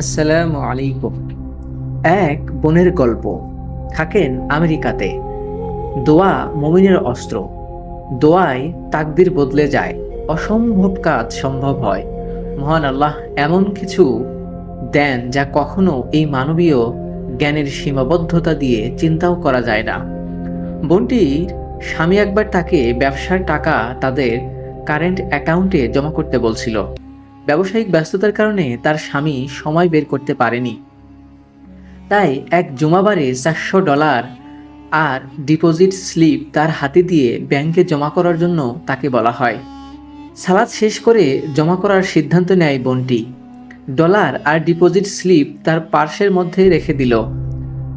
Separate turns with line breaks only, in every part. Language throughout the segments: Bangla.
আসসালামু আলাইকুম। এক বোনের গল্প। থাকেন আমেরিকাতে। দোয়া মুমিনের অস্ত্র। দোয়ায় তাকদির বদলে যায়, অসম্ভব কাজ সম্ভব হয়। মহান আল্লাহ এমন কিছু দেন যা কখনো এই মানবীয় জ্ঞানের সীমাবদ্ধতা দিয়ে চিন্তাও করা যায় না। বোনটির স্বামী একবার তাকে ব্যবসার টাকা তাদের কারেন্ট অ্যাকাউন্টে জমা করতে বলছিল। ব্যবসায়িক ব্যস্ততার কারণে তার স্বামী সময় বের করতে পারেনি। তাই এক জুমাবারে $400 আর ডিপোজিট স্লিপ তার হাতে দিয়ে ব্যাংকে জমা করার জন্য তাকে বলা হয়। সালাদ শেষ করে জমা করার সিদ্ধান্ত নেয় বোনটি। ডলার আর ডিপোজিট স্লিপ তার পার্সের মধ্যে রেখে দিল।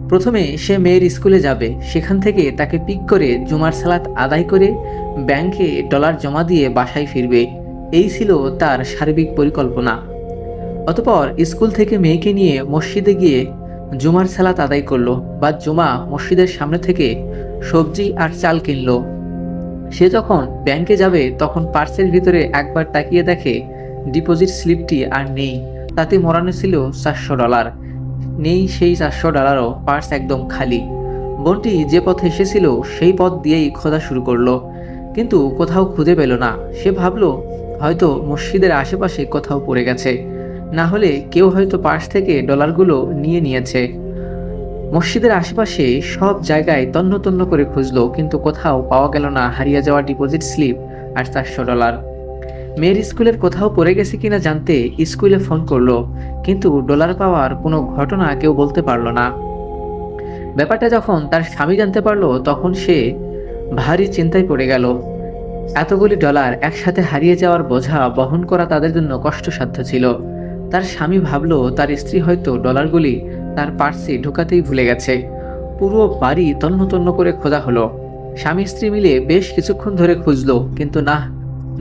প্রথমে সে মেয়ের স্কুলে যাবে, সেখান থেকে তাকে পিক করে জুমার সালাত আদায় করে ব্যাংকে ডলার জমা দিয়ে বাসায় ফিরবে। এই ছিল তার সার্বিক পরিকল্পনা। অতঃপর স্কুল থেকে মেয়েকে নিয়ে মসজিদে গিয়ে জুমার সালাত আদায় করলো। বা জুমা মসজিদের সামনে থেকে সবজি আর চাল কিনলো। সে যখন ব্যাংকে যাবে তখন পার্সের ভিতরে একবার তাকিয়ে দেখে ডিপোজিট স্লিপটি আর নেই। তাতে মোড়ানো ছিল $400। নেই সেই $400ও, পার্স একদম খালি। বোনটি যে পথে এসেছিল সেই পথ দিয়েই খোঁজা শুরু করলো, কিন্তু কোথাও খুঁজে পেল না। সে ভাবলো হয়তো মসজিদের আশেপাশে কোথাও পড়ে গেছে, না হলে কেউ হয়তো পার্স থেকে ডলারগুলো নিয়ে নিয়েছে। মসজিদের আশেপাশে সব জায়গায় তন্ন তন্ন করে খুঁজলো, কিন্তু কোথাও পাওয়া গেল না হারিয়ে যাওয়া ডিপোজিট স্লিপ আর $400। মেয়ের স্কুলের কোথাও পড়ে গেছে কিনা জানতে স্কুলে ফোন করলো, কিন্তু ডলার পাওয়ার কোনো ঘটনা কেউ বলতে পারলো না। ব্যাপারটা যখন তার স্বামী জানতে পারলো তখন সে ভারী চিন্তায় পড়ে গেল। এতগুলি ডলার একসাথে হারিয়ে যাওয়ার বোঝা বহন করা তাদের জন্য কষ্টসাধ্য ছিল। তার স্বামী ভাবল তার স্ত্রী হয়তো ডলারগুলি তার পার্সে ঢোকাতেই ভুলে গেছে। পুরো বাড়ি তন্ন তন্ন করে খোঁজা হলো। স্বামী স্ত্রী মিলে বেশ কিছুক্ষণ ধরে খুঁজলো, কিন্তু না,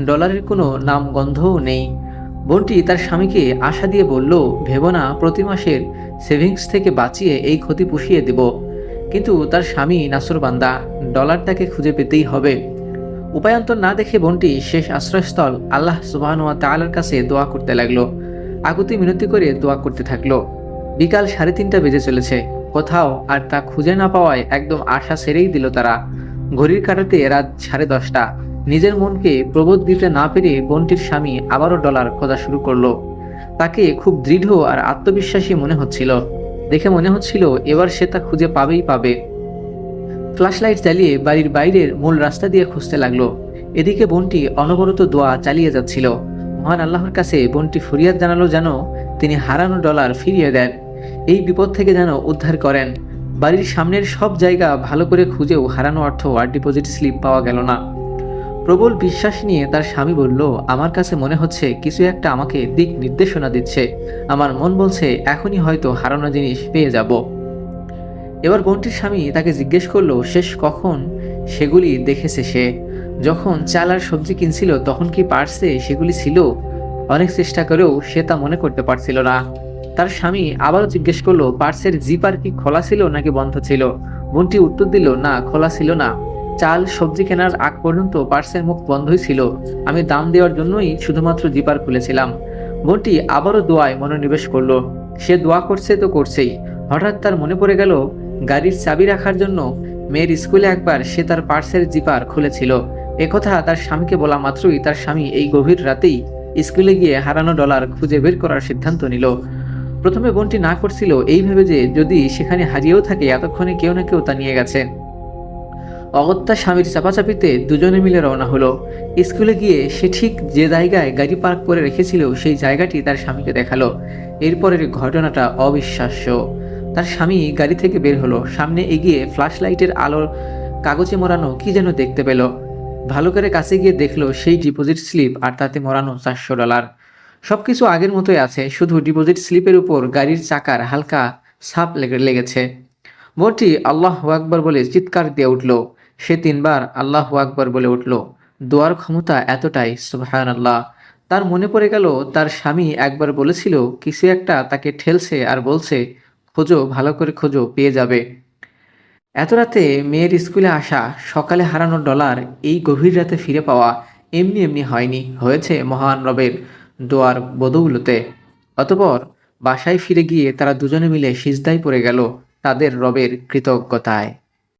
ডলারের কোনো নাম গন্ধও নেই। বোনটি তার স্বামীকে আশা দিয়ে বলল, ভেবো না, প্রতি মাসের সেভিংস থেকে বাঁচিয়ে এই ক্ষতি পুষিয়ে দেব। কিন্তু তার স্বামী নাসরবান্দা, ডলার তাকে খুঁজে পেতেই হবে। উপায়ান্তর না দেখে বোনটি শেষ আশ্রয়স্থল আল্লাহ সুবহানাহু ওয়া তাআলার কাছে দোয়া করতে লাগলো। আকুতি মিনতি করে দোয়া করতে থাকলো। বিকাল 3:30 বেজে চলেছে। কোথাও আর তা খুঁজে না পাওয়ায় একদম আশা ছেড়েই দিল তারা। ঘড়ির কাঁটাতে রাত 10:30। নিজের মনকে প্রবোধ দিতে না পেরে বোনটির স্বামী আবারও ডলার খোঁজা শুরু করলো। তাকে খুব দৃঢ় আর আত্মবিশ্বাসী মনে হচ্ছিল। দেখে মনে হচ্ছিল এবার সে তা খুঁজে পাবেই পাবে। ফ্ল্যাশলাইট জ্বালিয়ে বাড়ির বাইরের মূল রাস্তা দিয়ে খুঁজতে লাগলো। এদিকে বোনটি অনবরত দোয়া চালিয়ে যাচ্ছিল। মহান আল্লাহর কাছে বোনটি ফরিয়াদ জানালো যেন তিনি হারানো ডলার ফিরিয়ে দেন, এই বিপদ থেকে যেন উদ্ধার করেন। বাড়ির সামনের সব জায়গা ভালো করে খুঁজেও হারানো অর্থ আর ডিপোজিট স্লিপ পাওয়া গেল না। প্রবল বিশ্বাস নিয়ে তার স্বামী বলল, আমার কাছে মনে হচ্ছে কিছু একটা আমাকে দিক নির্দেশনা দিচ্ছে। আমার মন বলছে এখনই হয়তো হারানো জিনিস পেয়ে যাব। এবার বোনটির স্বামী তাকে জিজ্ঞেস করলো শেষ কখন সেগুলি দেখেছে সে। যখন চাল আর সবজি কিনছিল তখন কি পার্সে সেগুলি ছিল? অনেক চেষ্টা করেও সে তা মনে করতে পারছিল না। তার স্বামী আবারও জিজ্ঞেস করলো, পার্সের জিপার কি খোলা ছিল নাকি বন্ধ ছিল? বোনটি উত্তর দিল, না, খোলা ছিল না। চাল সবজি কেনার আগ পর্যন্ত পার্সের মুখ বন্ধই ছিল। আমি দাম দেওয়ার জন্যই শুধুমাত্র জিপার খুলেছিলাম। বোনটি আবারও দোয়ায় মনোনিবেশ করলো। সে দোয়া করছে তো করছেই। হঠাৎ তার মনে পড়ে গেল গাড়ির চাবি রাখার জন্য মেয়ের স্কুলে একবার সে তার পার্সের জিপার খুলেছিল। একথা তার স্বামীকে বলা মাত্রই তার স্বামী এই গভীর রাতেই স্কুলে গিয়ে হারানো ডলার খুঁজে বের করার সিদ্ধান্ত নিল। প্রথমে বোনটি না করছিল এই ভেবে যে যদি সেখানে হারিয়েও থাকে এতক্ষণে কেউ না কেউ তা নিয়ে গেছে। অগত্যা স্বামীর চাপাচাপিতে দুজনে মিলে রওনা হলো। স্কুলে গিয়ে সে ঠিক যে জায়গায় গাড়ি পার্ক করে রেখেছিল সেই জায়গাটি তার স্বামীকে দেখালো। এরপরের ঘটনাটা অবিশ্বাস্য। তার স্বামী গাড়ি থেকে বের হলো। সামনে এগিয়ে ফ্ল্যাশ লাইটের আলোর কাগজে মোড়ানো কি যেন দেখতে পেল। ভালো করে কাছে গিয়ে দেখলো সেই ডিপোজিট স্লিপ আর তাতে মোড়ানো $400। সবকিছু আগের মতোই আছে, শুধু ডিপোজিট স্লিপের উপর গাড়ির চাকার হালকা ছাপ লেগেছে। বোনটি আল্লাহু আকবার বলে চিৎকার দিয়ে উঠল। সে 3বার আল্লাহু আকবার বলে উঠল। দোয়ার ক্ষমতা এতটাই, সুবহানাল্লাহ। তার মনে পড়ে গেল তার স্বামী একবার বলেছিল কিছু একটা তাকে ঠেলছে আর বলছে, খোঁজো, ভালো করে খোঁজো, পেয়ে যাবে। এত রাতে মেয়ের স্কুলে আসা, সকালে হারানো ডলার, এই গভীর রাতে ফিরে পাওয়া এমনি এমনি হয়নি, হয়েছে মহান রবের দোয়ার বদৌলতে। অতঃপর বাসায় ফিরে গিয়ে তারা দুজনে মিলে সিজদায় পড়ে গেল তাদের রবের কৃতজ্ঞতায়।